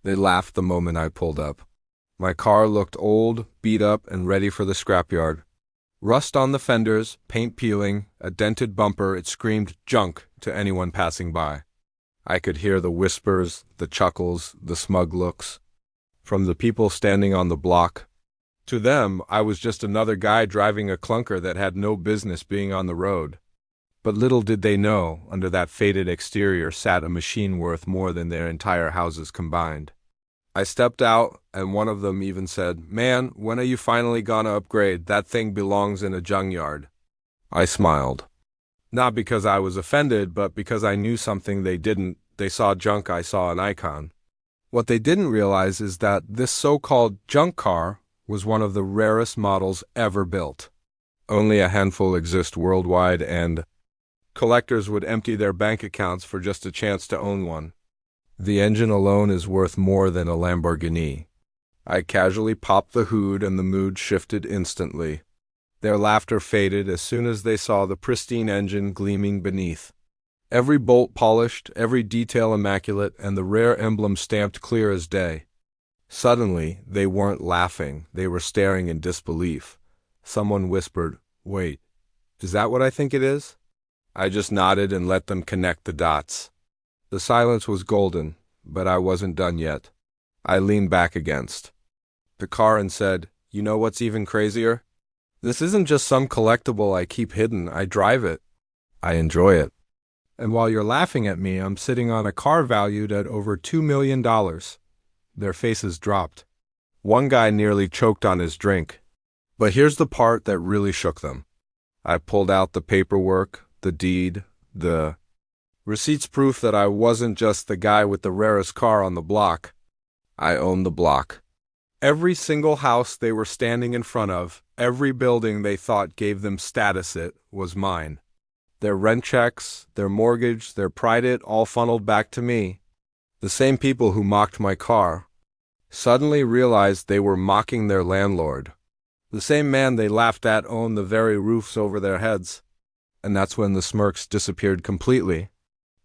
They laughed the moment I pulled up. My car looked old, beat up, and ready for the scrapyard. Rust on the fenders, paint peeling, a dented bumper, it screamed junk to anyone passing by. I could hear the whispers, the chuckles, the smug looks from the people standing on the block. To them, I was just another guy driving a clunker that had no business being on the road. But little did they know, under that faded exterior sat a machine worth more than their entire houses combined. I stepped out, and one of them even said, "Man, when are you finally gonna upgrade? That thing belongs in a junkyard." I smiled. Not because I was offended, but because I knew something they didn't. They saw junk, I saw an icon. What they didn't realize is that this so-called junk car was one of the rarest models ever built. Only a handful exist worldwide, and collectors would empty their bank accounts for just a chance to own one. The engine alone is worth more than a Lamborghini. I casually popped the hood and the mood shifted instantly. Their laughter faded as soon as they saw the pristine engine gleaming beneath. Every bolt polished, every detail immaculate, and the rare emblem stamped clear as day. Suddenly, they weren't laughing, they were staring in disbelief. Someone whispered, "Wait, is that what I think it is?" I just nodded and let them connect the dots. The silence was golden, but I wasn't done yet. I leaned back against the car and said, "You know what's even crazier? This isn't just some collectible I keep hidden. I drive it. I enjoy it. And while you're laughing at me, I'm sitting on a car valued at over $2 million. Their faces dropped. One guy nearly choked on his drink. But here's the part that really shook them. I pulled out the paperwork, the deed, the receipts, proof that I wasn't just the guy with the rarest car on the block. I owned the block. Every single house they were standing in front of, every building they thought gave them status, it was mine. Their rent checks, their mortgage, their pride, it all funneled back to me. The same people who mocked my car suddenly realized they were mocking their landlord. The same man they laughed at owned the very roofs over their heads. And that's when the smirks disappeared completely.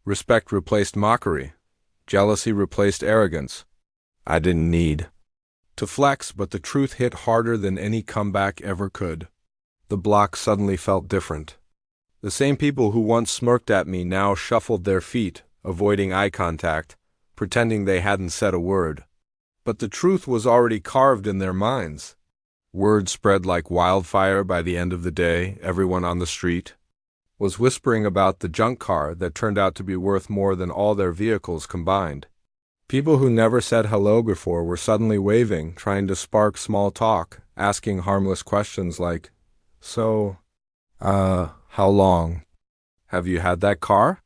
Respect replaced mockery. Jealousy replaced arrogance. I didn't need to flex, but the truth hit harder than any comeback ever could. The block suddenly felt different. The same people who once smirked at me now shuffled their feet, avoiding eye contact, pretending they hadn't said a word. But the truth was already carved in their minds. Word spread like wildfire. By the end of the day, everyone on the street was whispering about the junk car that turned out to be worth more than all their vehicles combined. People who never said hello before were suddenly waving, trying to spark small talk, asking harmless questions like, "So, how long have you had that car?"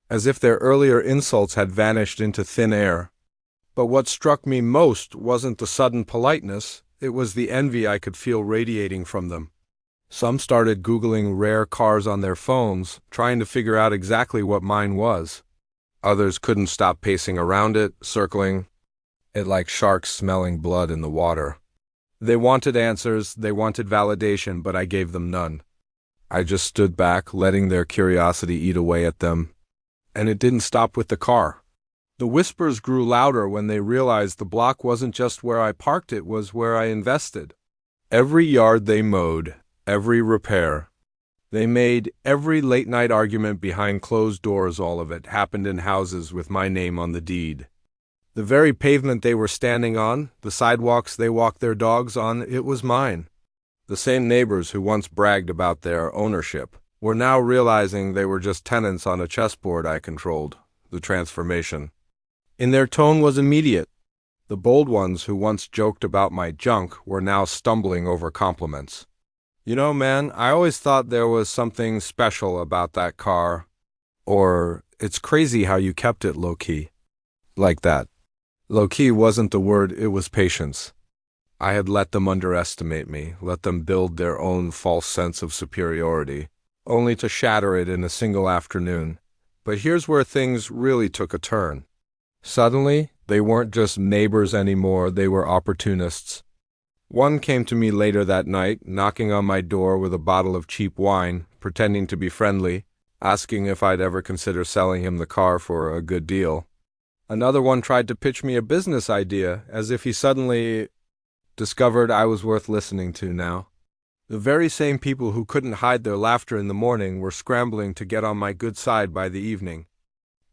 As if their earlier insults had vanished into thin air. But what struck me most wasn't the sudden politeness, it was the envy I could feel radiating from them. Some started Googling rare cars on their phones, trying to figure out exactly what mine was. Others couldn't stop pacing around it, circling it like sharks smelling blood in the water. They wanted answers, they wanted validation, but I gave them none. I just stood back, letting their curiosity eat away at them. And it didn't stop with the car. The whispers grew louder when they realized the block wasn't just where I parked, it was where I invested. Every yard they mowed, every repair they made, every late-night argument behind closed doors, all of it happened in houses with my name on the deed. The very pavement they were standing on, the sidewalks they walked their dogs on, it was mine. The same neighbors who once bragged about their ownership were now realizing they were just tenants on a chessboard I controlled. The transformation in their tone was immediate. The bold ones who once joked about my junk were now stumbling over compliments. "You know, man, I always thought there was something special about that car." Or, "It's crazy how you kept it low-key." Like that. Low-key wasn't the word, it was patience. I had let them underestimate me, let them build their own false sense of superiority, only to shatter it in a single afternoon. But here's where things really took a turn. Suddenly, they weren't just neighbors anymore, they were opportunists. One came to me later that night, knocking on my door with a bottle of cheap wine, pretending to be friendly, asking if I'd ever consider selling him the car for a good deal. Another one tried to pitch me a business idea, as if he suddenly discovered I was worth listening to now. The very same people who couldn't hide their laughter in the morning were scrambling to get on my good side by the evening.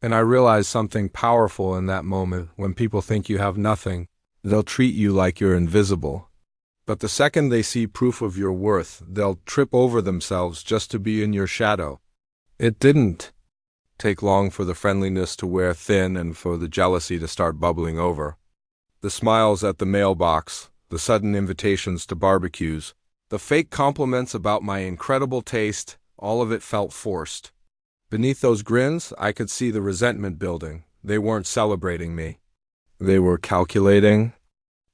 And I realized something powerful in that moment. When people think you have nothing, they'll treat you like you're invisible. But the second they see proof of your worth, they'll trip over themselves just to be in your shadow. It didn't take long for the friendliness to wear thin and for the jealousy to start bubbling over. The smiles at the mailbox, the sudden invitations to barbecues, the fake compliments about my incredible taste, all of it felt forced. Beneath those grins, I could see the resentment building. They weren't celebrating me. They were calculating.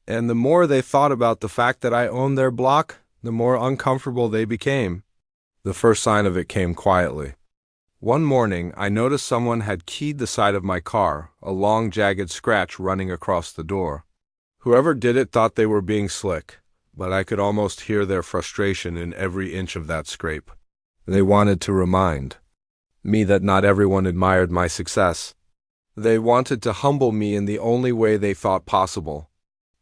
And the more they thought about the fact that I owned their block, the more uncomfortable they became. The first sign of it came quietly. One morning, I noticed someone had keyed the side of my car, a long, jagged scratch running across the door. Whoever did it thought they were being slick, but I could almost hear their frustration in every inch of that scrape. They wanted to remind me that not everyone admired my success. They wanted to humble me in the only way they thought possible.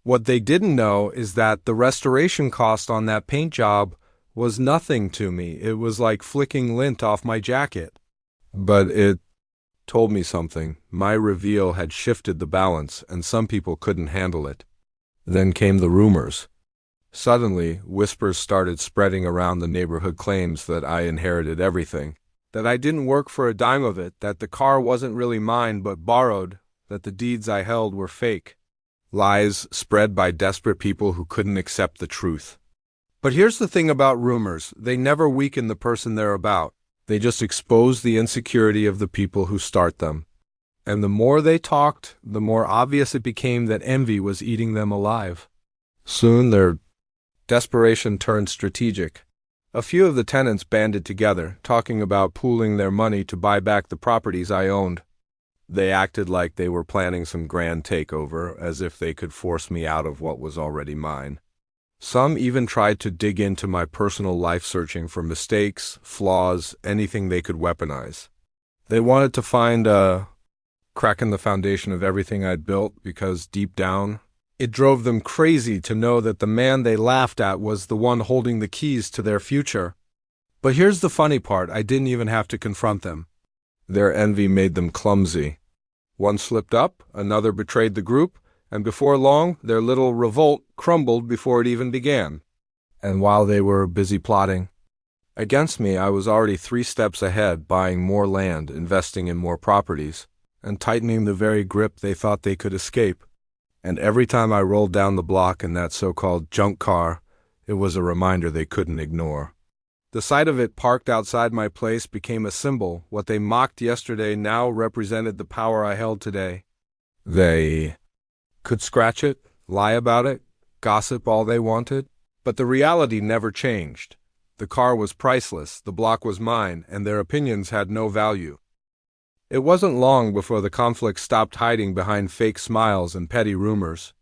What they didn't know is that the restoration cost on that paint job was nothing to me. It was like flicking lint off my jacket. But it told me something. My reveal had shifted the balance, and some people couldn't handle it. Then came the rumors. Suddenly, whispers started spreading around the neighborhood, claims that I inherited everything, that I didn't work for a dime of it, that the car wasn't really mine but borrowed, that the deeds I held were fake. Lies spread by desperate people who couldn't accept the truth. But here's the thing about rumors. They never weaken the person they're about. They just expose the insecurity of the people who start them. And the more they talked, the more obvious it became that envy was eating them alive. Soon their desperation turned strategic. A few of the tenants banded together, talking about pooling their money to buy back the properties I owned. They acted like they were planning some grand takeover, as if they could force me out of what was already mine. Some even tried to dig into my personal life, searching for mistakes, flaws, anything they could weaponize. They wanted to find a crack in the foundation of everything I'd built, because deep down, it drove them crazy to know that the man they laughed at was the one holding the keys to their future. But here's the funny part. I didn't even have to confront them. Their envy made them clumsy. One slipped up, another betrayed the group, and before long, their little revolt crumbled before it even began. And while they were busy plotting against me, I was already 3 steps ahead, buying more land, investing in more properties, and tightening the very grip they thought they could escape. And every time I rolled down the block in that so-called junk car, it was a reminder they couldn't ignore. The sight of it parked outside my place became a symbol. What they mocked yesterday now represented the power I held today. They could scratch it, lie about it, gossip all they wanted, but the reality never changed. The car was priceless, the block was mine, and their opinions had no value. It wasn't long before the conflict stopped hiding behind fake smiles and petty rumors.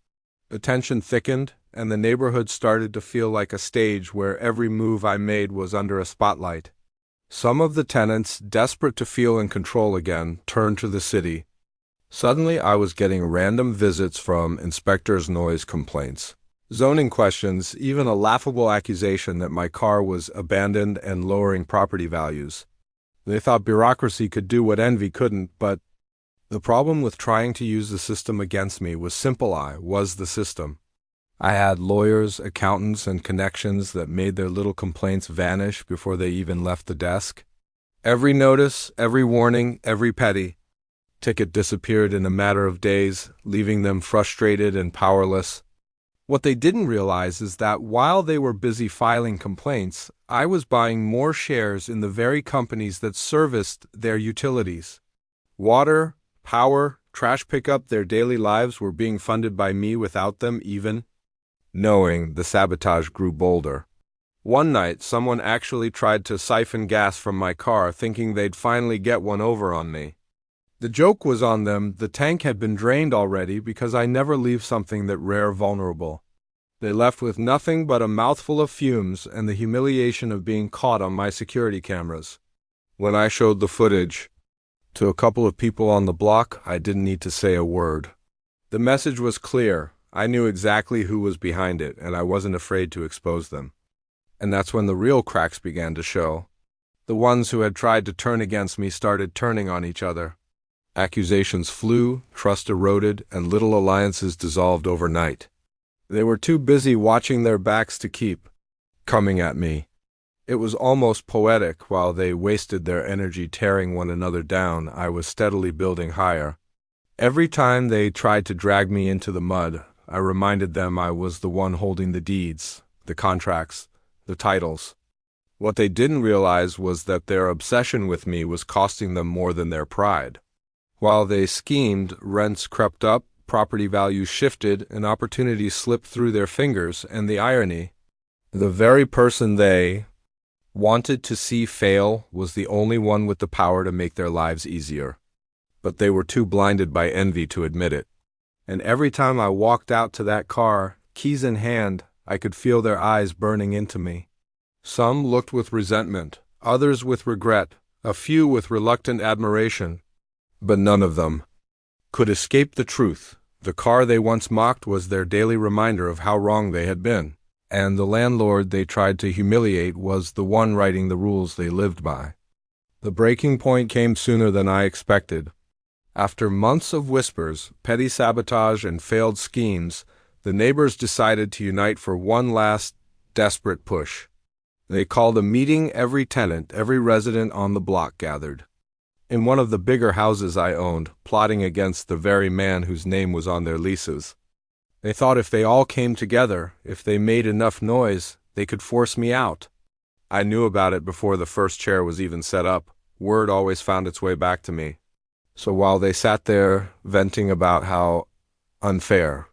The tension thickened, and the neighborhood started to feel like a stage where every move I made was under a spotlight. Some of the tenants, desperate to feel in control again, turned to the city. Suddenly, I was getting random visits from inspectors' noise complaints, zoning questions, even a laughable accusation that my car was abandoned and lowering property values. They thought bureaucracy could do what envy couldn't, but the problem with trying to use the system against me was simple. I was the system. I had lawyers, accountants, and connections that made their little complaints vanish before they even left the desk. Every notice, every warning, every petty ticket disappeared in a matter of days, leaving them frustrated and powerless. What they didn't realize is that while they were busy filing complaints, I was buying more shares in the very companies that serviced their utilities. Water, power, trash pickup, their daily lives were being funded by me without them even knowing. The sabotage grew bolder. One night, someone actually tried to siphon gas from my car, thinking they'd finally get one over on me. The joke was on them. The tank had been drained already because I never leave something that rare vulnerable. They left with nothing but a mouthful of fumes and the humiliation of being caught on my security cameras. When I showed the footage, To a couple of people on the block, I didn't need to say a word. The message was clear. I knew exactly who was behind it, and I wasn't afraid to expose them. And that's when the real cracks began to show. The ones who had tried to turn against me started turning on each other. Accusations flew, trust eroded, and little alliances dissolved overnight. They were too busy watching their backs to keep coming at me. It was almost poetic. While they wasted their energy tearing one another down, I was steadily building higher. Every time they tried to drag me into the mud, I reminded them I was the one holding the deeds, the contracts, the titles. What they didn't realize was that their obsession with me was costing them more than their pride. While they schemed, rents crept up, property values shifted, and opportunities slipped through their fingers, and the irony, the very person they wanted to see fail was the only one with the power to make their lives easier. But they were too blinded by envy to admit it. And every time I walked out to that car, keys in hand, I could feel their eyes burning into me. Some looked with resentment, others with regret, a few with reluctant admiration. But none of them could escape the truth. The car they once mocked was their daily reminder of how wrong they had been. And the landlord they tried to humiliate was the one writing the rules they lived by. The breaking point came sooner than I expected. After months of whispers, petty sabotage, and failed schemes, the neighbors decided to unite for one last, desperate push. They called a meeting. Every tenant, every resident on the block gathered. In one of the bigger houses I owned, plotting against the very man whose name was on their leases. They thought if they all came together, if they made enough noise, they could force me out. I knew about it before the first chair was even set up. Word always found its way back to me. So while they sat there venting about how unfair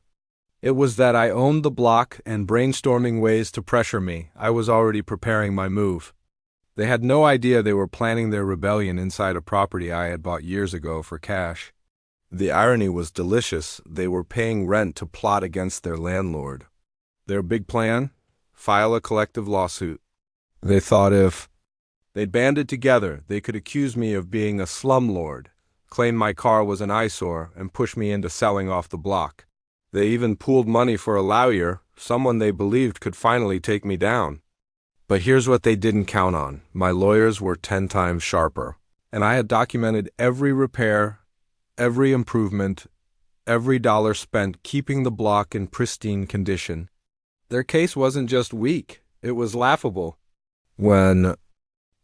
it was that I owned the block and brainstorming ways to pressure me, I was already preparing my move. They had no idea they were planning their rebellion inside a property I had bought years ago for cash. The irony was delicious. They were paying rent to plot against their landlord. Their big plan? File a collective lawsuit. They thought if they'd banded together, they could accuse me of being a slumlord, claim my car was an eyesore, and push me into selling off the block. They even pooled money for a lawyer, someone they believed could finally take me down. But here's what they didn't count on. My lawyers were 10 times sharper, and I had documented every repair, every improvement, every dollar spent keeping the block in pristine condition. Their case wasn't just weak, it was laughable. When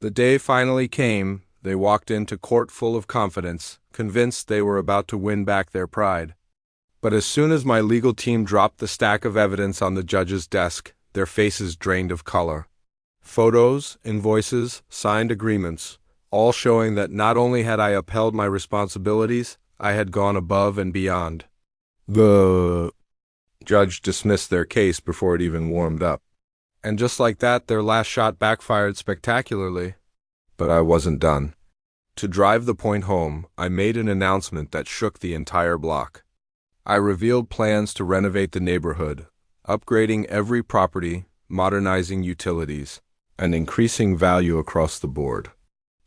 the day finally came, they walked into court full of confidence, convinced they were about to win back their pride. But as soon as my legal team dropped the stack of evidence on the judge's desk, their faces drained of color. Photos, invoices, signed agreements, all showing that not only had I upheld my responsibilities, I had gone above and beyond. The judge dismissed their case before it even warmed up. And just like that, their last shot backfired spectacularly. But I wasn't done. To drive the point home, I made an announcement that shook the entire block. I revealed plans to renovate the neighborhood, upgrading every property, modernizing utilities, and increasing value across the board.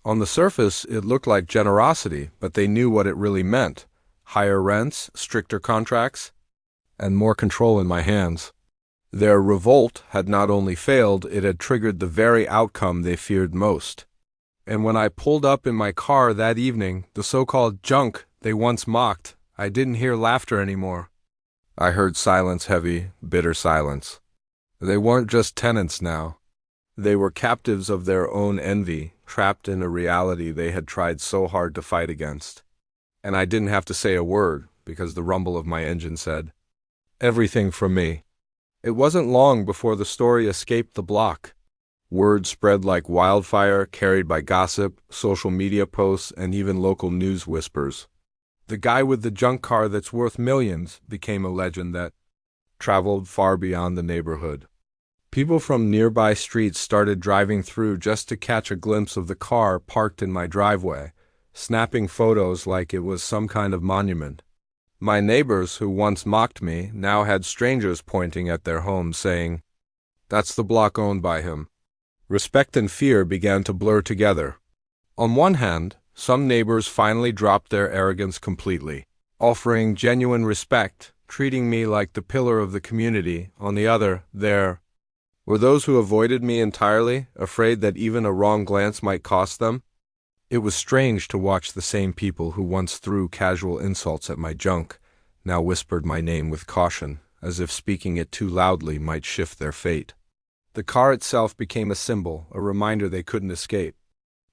On the surface, it looked like generosity, but they knew what it really meant. Higher rents, stricter contracts, and more control in my hands. Their revolt had not only failed, it had triggered the very outcome they feared most. And when I pulled up in my car that evening, the so-called junk they once mocked, I didn't hear laughter anymore. I heard silence, heavy, bitter silence. They weren't just tenants now. They were captives of their own envy, trapped in a reality they had tried so hard to fight against. And I didn't have to say a word, because the rumble of my engine said, "Everything from me." It wasn't long before the story escaped the block. Word spread like wildfire, carried by gossip, social media posts, and even local news whispers. The guy with the junk car that's worth millions became a legend that traveled far beyond the neighborhood. People from nearby streets started driving through just to catch a glimpse of the car parked in my driveway, snapping photos like it was some kind of monument. My neighbors, who once mocked me, now had strangers pointing at their homes saying, "That's the block owned by him." Respect and fear began to blur together. On one hand, Some neighbors finally dropped their arrogance completely, offering genuine respect, treating me like the pillar of the community. On the other, there were those who avoided me entirely, afraid that even a wrong glance might cost them. It was strange to watch the same people who once threw casual insults at my junk now whispered my name with caution, as if speaking it too loudly might shift their fate. The car itself became a symbol, a reminder they couldn't escape.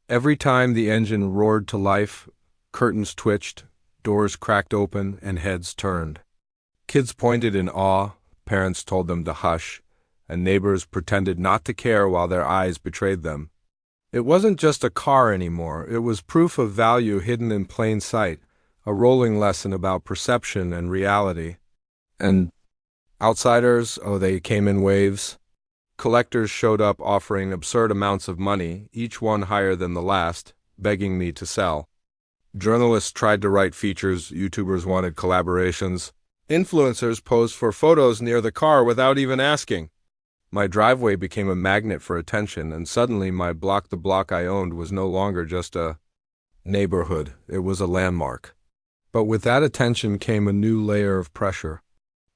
Every time the engine roared to life, curtains twitched, doors cracked open, and heads turned. Kids pointed in awe, parents told them to hush, and neighbors pretended not to care while their eyes betrayed them. It wasn't just a car anymore, it was proof of value hidden in plain sight, a rolling lesson about perception and reality. And outsiders, oh, they came in waves. Collectors showed up offering absurd amounts of money, each one higher than the last, begging me to sell. Journalists tried to write features, YouTubers wanted collaborations. Influencers posed for photos near the car without even asking. My driveway became a magnet for attention, and suddenly the block I owned was no longer just a neighborhood, it was a landmark. But with that attention came a new layer of pressure.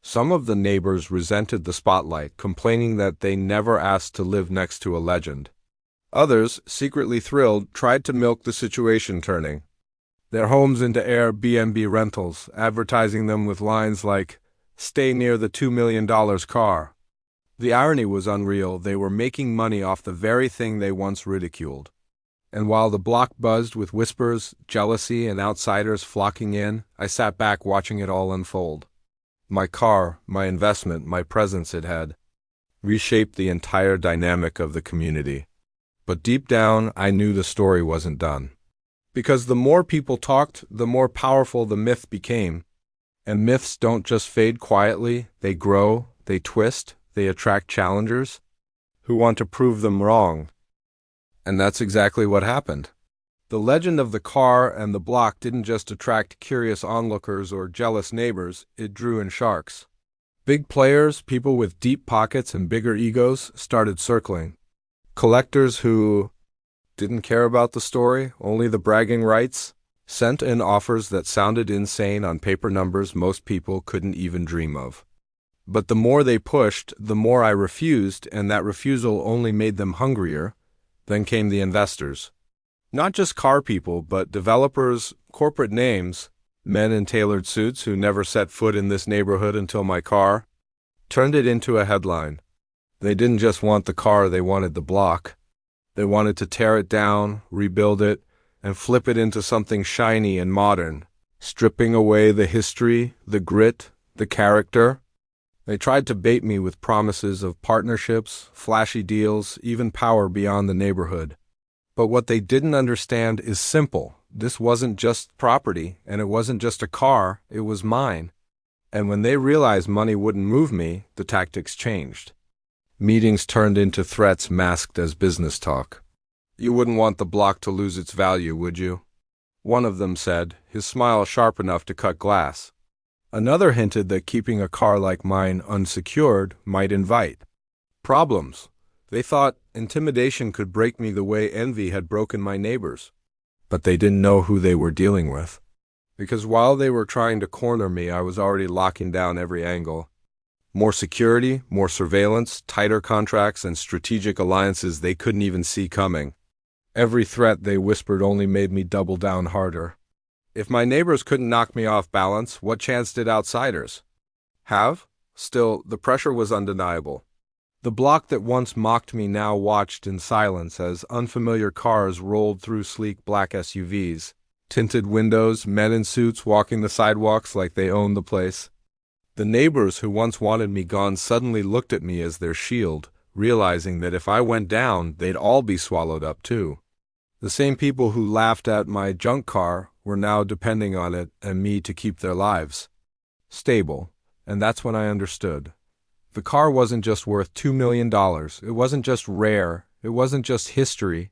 Some of the neighbors resented the spotlight, complaining that they never asked to live next to a legend. Others, secretly thrilled, tried to milk the situation, turning their homes into Airbnb rentals, advertising them with lines like, "Stay near the $2 million car." The irony was unreal. They were making money off the very thing they once ridiculed. And while the block buzzed with whispers, jealousy, and outsiders flocking in, I sat back watching it all unfold. My car, my investment, my presence it had reshaped the entire dynamic of the community. But deep down, I knew the story wasn't done. Because the more people talked, the more powerful the myth became. And myths don't just fade quietly, they grow, they twist, they attract challengers who want to prove them wrong. And that's exactly what happened. The legend of the car and the block didn't just attract curious onlookers or jealous neighbors, it drew in sharks. Big players, people with deep pockets and bigger egos, started circling. Collectors who didn't care about the story, only the bragging rights, sent in offers that sounded insane on paper, numbers most people couldn't even dream of. But the more they pushed, the more I refused, and that refusal only made them hungrier. Then came the investors. Not just car people, but developers, corporate names, men in tailored suits who never set foot in this neighborhood until my car turned it into a headline. They didn't just want the car, they wanted the block. They wanted to tear it down, rebuild it, and flip it into something shiny and modern, stripping away the history, the grit, the character. They tried to bait me with promises of partnerships, flashy deals, even power beyond the neighborhood. But what they didn't understand is simple. This wasn't just property, and it wasn't just a car, it was mine. And when they realized money wouldn't move me, the tactics changed. Meetings turned into threats masked as business talk. "You wouldn't want the block to lose its value, would you?" one of them said, his smile sharp enough to cut glass. Another hinted that keeping a car like mine unsecured might invite problems. They thought intimidation could break me the way envy had broken my neighbors. But they didn't know who they were dealing with. Because while they were trying to corner me, I was already locking down every angle. More security, more surveillance, tighter contracts, and strategic alliances they couldn't even see coming. Every threat they whispered only made me double down harder. If my neighbors couldn't knock me off balance, what chance did outsiders have? Still, the pressure was undeniable. The block that once mocked me now watched in silence as unfamiliar cars rolled through sleek black SUVs, tinted windows, men in suits walking the sidewalks like they owned the place. The neighbors who once wanted me gone suddenly looked at me as their shield, realizing that if I went down, they'd all be swallowed up too. The same people who laughed at my junk car were now depending on it and me to keep their lives stable, and that's when I understood. The car wasn't just worth $2 million, it wasn't just rare, it wasn't just history.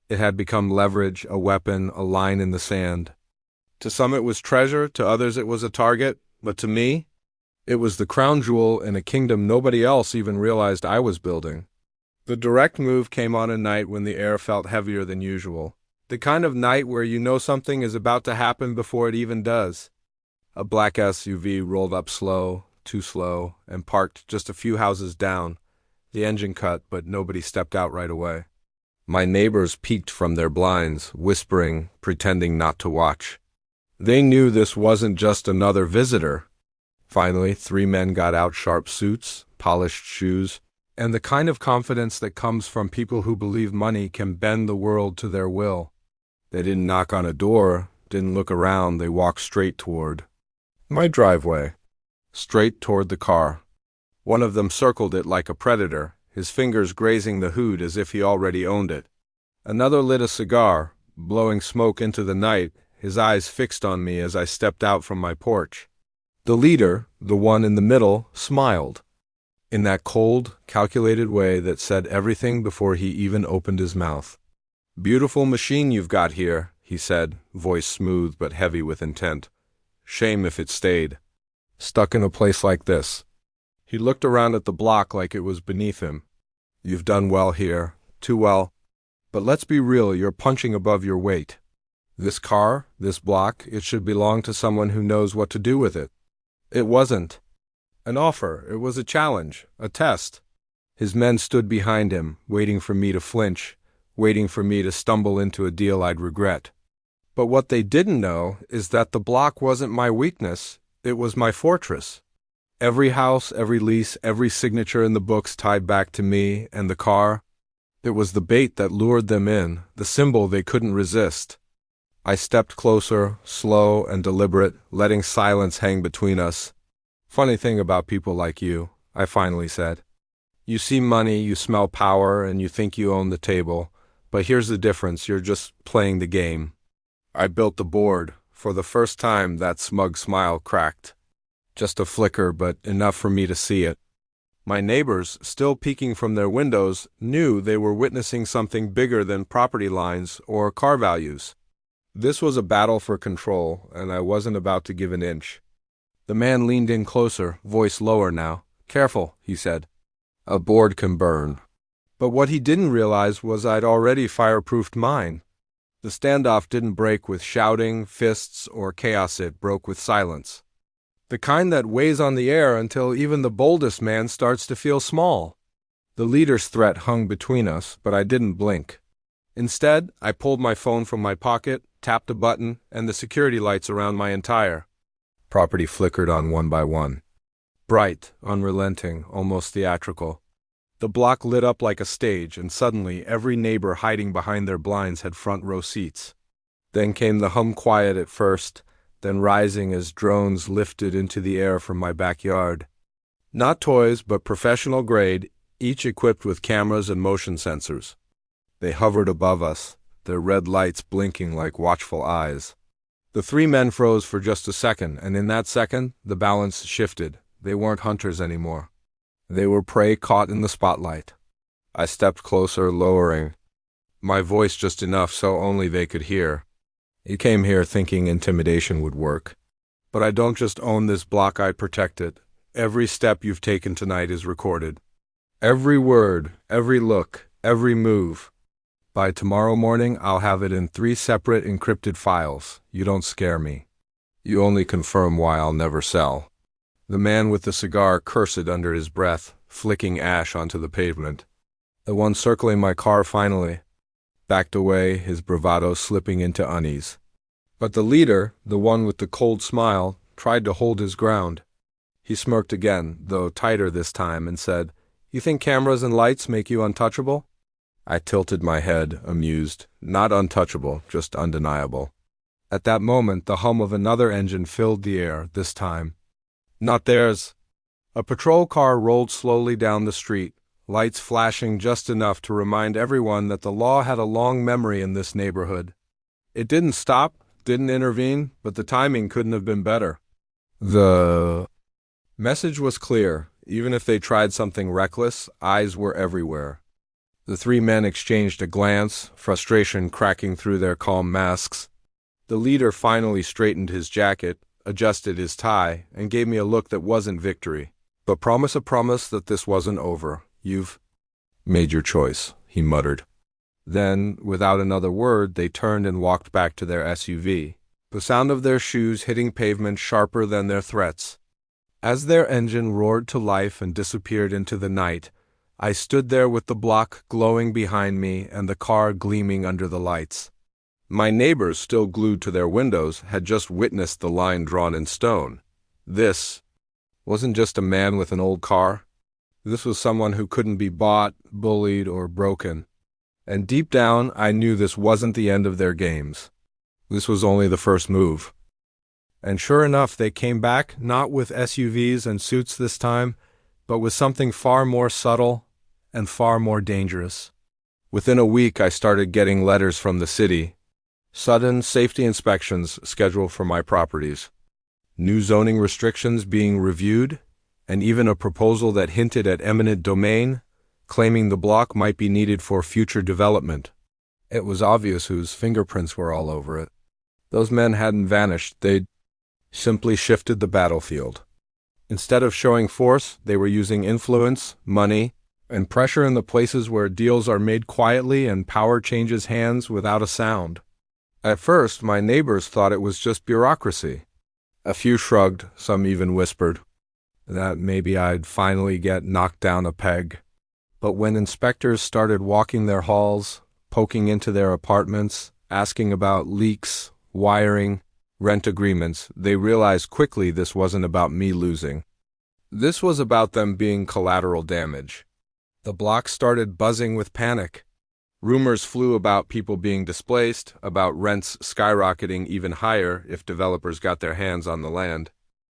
It had become leverage, a weapon, a line in the sand. To some it was treasure, to others it was a target, but to me, it was the crown jewel in a kingdom nobody else even realized I was building. The direct move came on a night when the air felt heavier than usual. The kind of night where you know something is about to happen before it even does. A black SUV rolled up slow, too slow, and parked just a few houses down. The engine cut, but nobody stepped out right away. My neighbors peeked from their blinds, whispering, pretending not to watch. They knew this wasn't just another visitor. Finally, 3 men got out sharp suits, polished shoes, and the kind of confidence that comes from people who believe money can bend the world to their will. They didn't knock on a door, didn't look around, they walked straight toward my driveway, straight toward the car. One of them circled it like a predator, his fingers grazing the hood as if he already owned it. Another lit a cigar, blowing smoke into the night, his eyes fixed on me as I stepped out from my porch. The leader, the one in the middle, smiled, in that cold, calculated way that said everything before he even opened his mouth. "Beautiful machine you've got here," he said, voice smooth but heavy with intent. "Shame if it stayed stuck in a place like this." He looked around at the block like it was beneath him. "You've done well here, too well. But let's be real, you're punching above your weight. This car, this block, it should belong to someone who knows what to do with it. It wasn't an offer, it was a challenge, a test." His men stood behind him, waiting for me to flinch, waiting for me to stumble into a deal I'd regret. But what they didn't know is that the block wasn't my weakness, it was my fortress. Every house, every lease, every signature in the books tied back to me and the car. It was the bait that lured them in, the symbol they couldn't resist. I stepped closer, slow and deliberate, letting silence hang between us. "Funny thing about people like you," I finally said. "You see money, you smell power, and you think you own the table. But here's the difference, you're just playing the game." I built the board. For the first time, that smug smile cracked. Just a flicker, but enough for me to see it. My neighbors, still peeking from their windows, knew they were witnessing something bigger than property lines or car values. This was a battle for control, and I wasn't about to give an inch. The man leaned in closer, voice lower now. "Careful," he said. "A board can burn." But what he didn't realize was I'd already fireproofed mine. The standoff didn't break with shouting, fists, or chaos, it broke with silence. The kind that weighs on the air until even the boldest man starts to feel small. The leader's threat hung between us, but I didn't blink. Instead, I pulled my phone from my pocket, tapped a button, and the security lights around my entire property flickered on one by one. Bright, unrelenting, almost theatrical. The block lit up like a stage, and suddenly every neighbor hiding behind their blinds had front row seats. Then came the hum, quiet at first, then rising as drones lifted into the air from my backyard. Not toys, but professional grade, each equipped with cameras and motion sensors. They hovered above us, their red lights blinking like watchful eyes. The 3 men froze for just a second, and in that second, the balance shifted. They weren't hunters anymore. They were prey caught in the spotlight. I stepped closer, lowering my voice just enough so only they could hear. "You came here thinking intimidation would work. But I don't just own this block, I protect it. Every step you've taken tonight is recorded. Every word, every look, every move. By tomorrow morning, I'll have it in 3 separate encrypted files. You don't scare me. You only confirm why I'll never sell." The man with the cigar cursed under his breath, flicking ash onto the pavement. The one circling my car finally backed away, his bravado slipping into unease. But the leader, the one with the cold smile, tried to hold his ground. He smirked again, though tighter this time, and said, "You think cameras and lights make you untouchable?" I tilted my head, amused. Not untouchable, just undeniable. At that moment, the hum of another engine filled the air, this time not theirs. A patrol car rolled slowly down the street, lights flashing just enough to remind everyone that the law had a long memory in this neighborhood. It didn't stop, didn't intervene, but the timing couldn't have been better. The message was clear. Even if they tried something reckless, eyes were everywhere. The 3 men exchanged a glance, frustration cracking through their calm masks. The leader finally straightened his jacket, adjusted his tie, and gave me a look that wasn't victory. "But promise a promise that this wasn't over. You've made your choice," he muttered. Then, without another word, they turned and walked back to their SUV, the sound of their shoes hitting pavement sharper than their threats. As their engine roared to life and disappeared into the night, I stood there with the block glowing behind me and the car gleaming under the lights. My neighbors, still glued to their windows, had just witnessed the line drawn in stone. This wasn't just a man with an old car. This was someone who couldn't be bought, bullied, or broken. And deep down, I knew this wasn't the end of their games. This was only the first move. And sure enough, they came back, not with SUVs and suits this time, but with something far more subtle and far more dangerous. Within a week, I started getting letters from the city. Sudden safety inspections scheduled for my properties. New zoning restrictions being reviewed, and even a proposal that hinted at eminent domain, claiming the block might be needed for future development. It was obvious whose fingerprints were all over it. Those men hadn't vanished, they'd simply shifted the battlefield. Instead of showing force, they were using influence, money, and pressure in the places where deals are made quietly and power changes hands without a sound. At first, my neighbors thought it was just bureaucracy. A few shrugged, some even whispered that maybe I'd finally get knocked down a peg. But when inspectors started walking their halls, poking into their apartments, asking about leaks, wiring, rent agreements, they realized quickly this wasn't about me losing. This was about them being collateral damage. The block started buzzing with panic. Rumors flew about people being displaced, about rents skyrocketing even higher if developers got their hands on the land.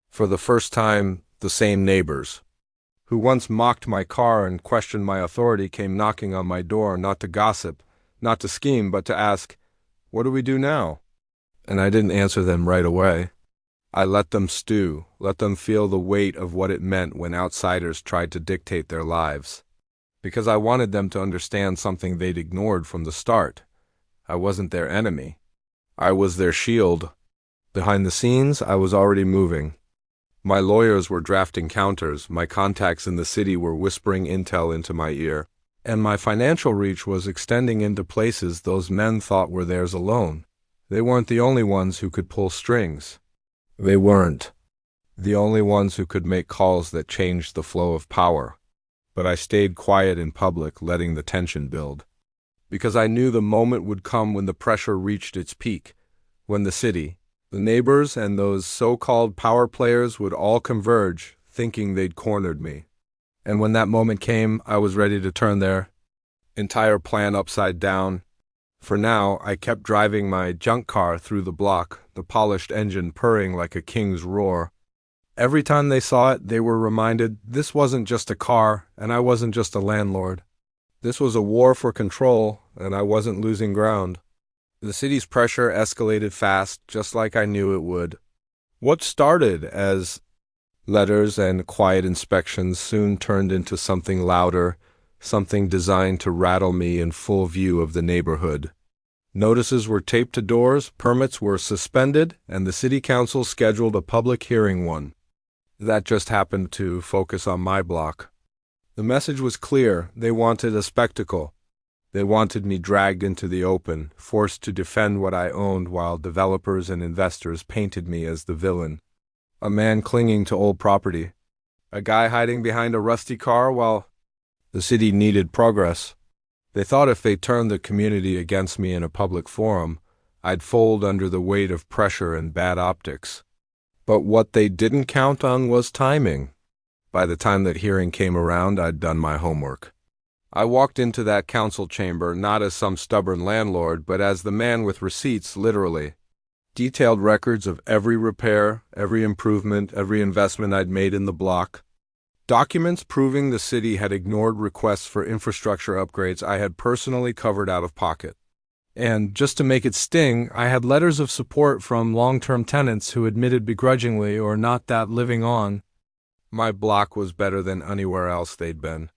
For the first time, the same neighbors, who once mocked my car and questioned my authority, came knocking on my door, not to gossip, not to scheme, but to ask, "What do we do now?" And I didn't answer them right away. I let them stew, let them feel the weight of what it meant when outsiders tried to dictate their lives. Because I wanted them to understand something they'd ignored from the start. I wasn't their enemy. I was their shield. Behind the scenes, I was already moving. My lawyers were drafting counters, my contacts in the city were whispering intel into my ear, and my financial reach was extending into places those men thought were theirs alone. They weren't the only ones who could pull strings. They weren't the only ones who could make calls that changed the flow of power. But I stayed quiet in public, letting the tension build. Because I knew the moment would come when the pressure reached its peak, when the city, the neighbors, and those so-called power players would all converge, thinking they'd cornered me. And when that moment came, I was ready to turn their entire plan upside down. For now, I kept driving my junk car through the block, the polished engine purring like a king's roar. Every time they saw it, they were reminded this wasn't just a car, and I wasn't just a landlord. This was a war for control, and I wasn't losing ground. The city's pressure escalated fast, just like I knew it would. What started as letters and quiet inspections soon turned into something louder, something designed to rattle me in full view of the neighborhood. Notices were taped to doors, permits were suspended, and the city council scheduled a public hearing one. That just happened to focus on my block. The message was clear. They wanted a spectacle. They wanted me dragged into the open, forced to defend what I owned while developers and investors painted me as the villain. A man clinging to old property. A guy hiding behind a rusty car while the city needed progress. They thought if they turned the community against me in a public forum, I'd fold under the weight of pressure and bad optics. But what they didn't count on was timing. By the time that hearing came around, I'd done my homework. I walked into that council chamber not as some stubborn landlord, but as the man with receipts, literally. Detailed records of every repair, every improvement, every investment I'd made in the block. Documents proving the city had ignored requests for infrastructure upgrades I had personally covered out of pocket. And, just to make it sting, I had letters of support from long-term tenants who admitted begrudgingly or not that living on. My block was better than anywhere else they'd been.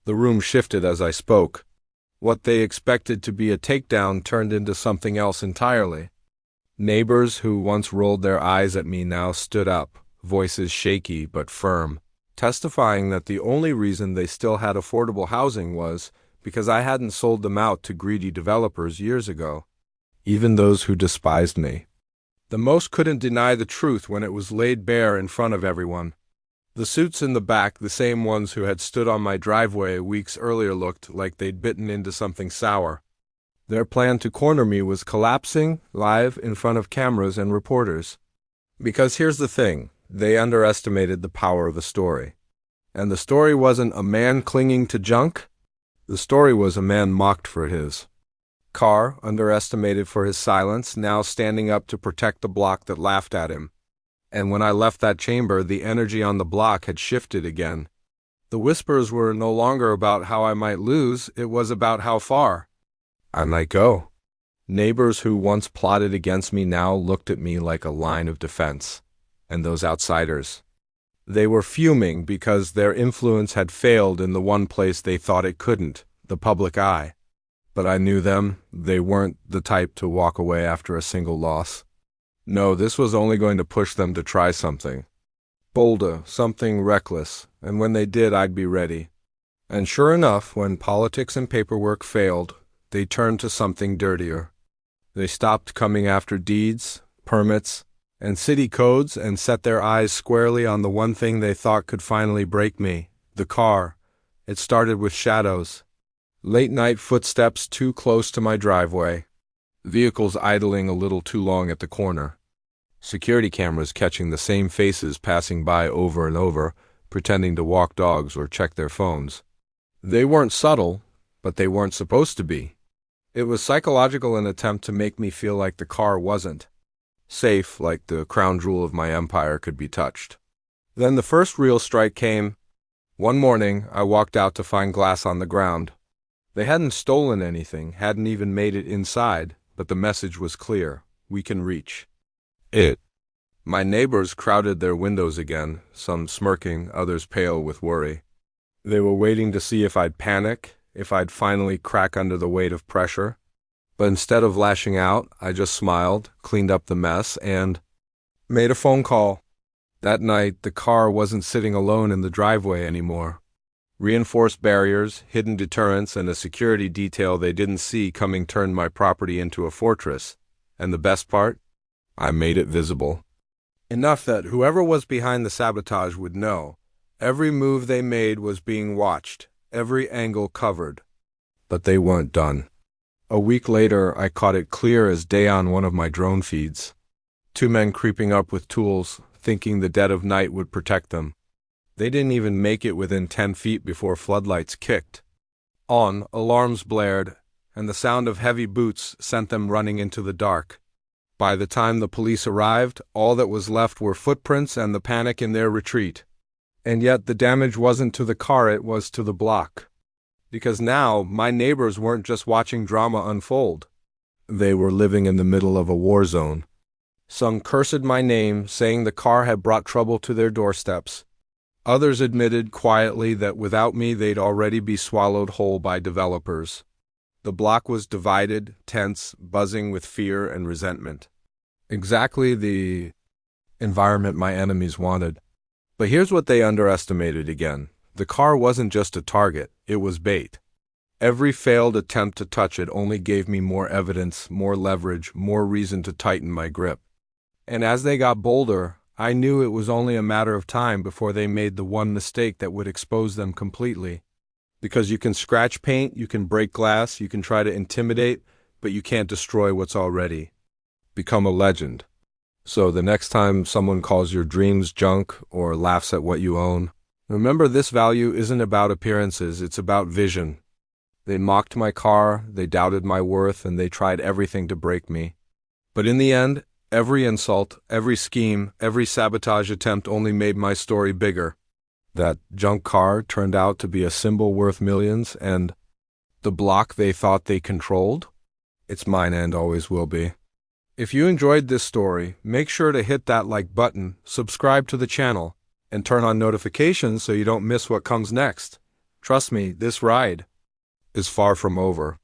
The room shifted as I spoke. What they expected to be a takedown turned into something else entirely. Neighbors who once rolled their eyes at me now stood up, voices shaky but firm, testifying that the only reason they still had affordable housing was because I hadn't sold them out to greedy developers years ago, even those who despised me. The most couldn't deny the truth when it was laid bare in front of everyone. The suits in the back, the same ones who had stood on my driveway weeks earlier, looked like they'd bitten into something sour. Their plan to corner me was collapsing live in front of cameras and reporters. Because here's the thing, they underestimated the power of a story. And the story wasn't a man clinging to junk. The story was a man mocked for his. Carr, underestimated for his silence, now standing up to protect the block that laughed at him. And when I left that chamber, the energy on the block had shifted again. The whispers were no longer about how I might lose, it was about how far I might go. Neighbors who once plotted against me now looked at me like a line of defense. And those outsiders, they were fuming because their influence had failed in the one place they thought it couldn't, the public eye. But I knew them, they weren't the type to walk away after a single loss. No, this was only going to push them to try something bolder, something reckless, and when they did, I'd be ready. And sure enough, when politics and paperwork failed, they turned to something dirtier. They stopped coming after deeds, permits, and city codes and set their eyes squarely on the one thing they thought could finally break me, the car. It started with shadows. Late-night footsteps too close to my driveway. Vehicles idling a little too long at the corner. Security cameras catching the same faces passing by over and over, pretending to walk dogs or check their phones. They weren't subtle, but they weren't supposed to be. It was psychological, an attempt to make me feel like the car wasn't safe, like the crown jewel of my empire could be touched. Then the first real strike came. One morning, I walked out to find glass on the ground. They hadn't stolen anything, hadn't even made it inside, but the message was clear. We can reach it. My neighbors crowded their windows again, some smirking, others pale with worry. They were waiting to see if I'd panic, if I'd finally crack under the weight of pressure. But instead of lashing out, I just smiled, cleaned up the mess, and made a phone call. That night, the car wasn't sitting alone in the driveway anymore. Reinforced barriers, hidden deterrents, and a security detail they didn't see coming turned my property into a fortress. And the best part? I made it visible. Enough that whoever was behind the sabotage would know. Every move they made was being watched, every angle covered. But they weren't done. A week later, I caught it clear as day on one of my drone feeds. Two men creeping up with tools, thinking the dead of night would protect them. They didn't even make it within 10 feet before floodlights kicked. Alarms blared, and the sound of heavy boots sent them running into the dark. By the time the police arrived, all that was left were footprints and the panic in their retreat. And yet the damage wasn't to the car, it was to the block. Because now, my neighbors weren't just watching drama unfold. They were living in the middle of a war zone. Some cursed my name, saying the car had brought trouble to their doorsteps. Others admitted quietly that without me they'd already be swallowed whole by developers. The block was divided, tense, buzzing with fear and resentment. Exactly the environment my enemies wanted. But here's what they underestimated again. The car wasn't just a target, it was bait. Every failed attempt to touch it only gave me more evidence, more leverage, more reason to tighten my grip. And as they got bolder, I knew it was only a matter of time before they made the one mistake that would expose them completely. Because you can scratch paint, you can break glass, you can try to intimidate, but you can't destroy what's already become a legend. So the next time someone calls your dreams junk or laughs at what you own, remember this value isn't about appearances, it's about vision. They mocked my car, they doubted my worth, and they tried everything to break me. But in the end, every insult, every scheme, every sabotage attempt only made my story bigger. That junk car turned out to be a symbol worth millions, and the block they thought they controlled? It's mine and always will be. If you enjoyed this story, make sure to hit that like button, subscribe to the channel, and turn on notifications so you don't miss what comes next. Trust me, this ride is far from over.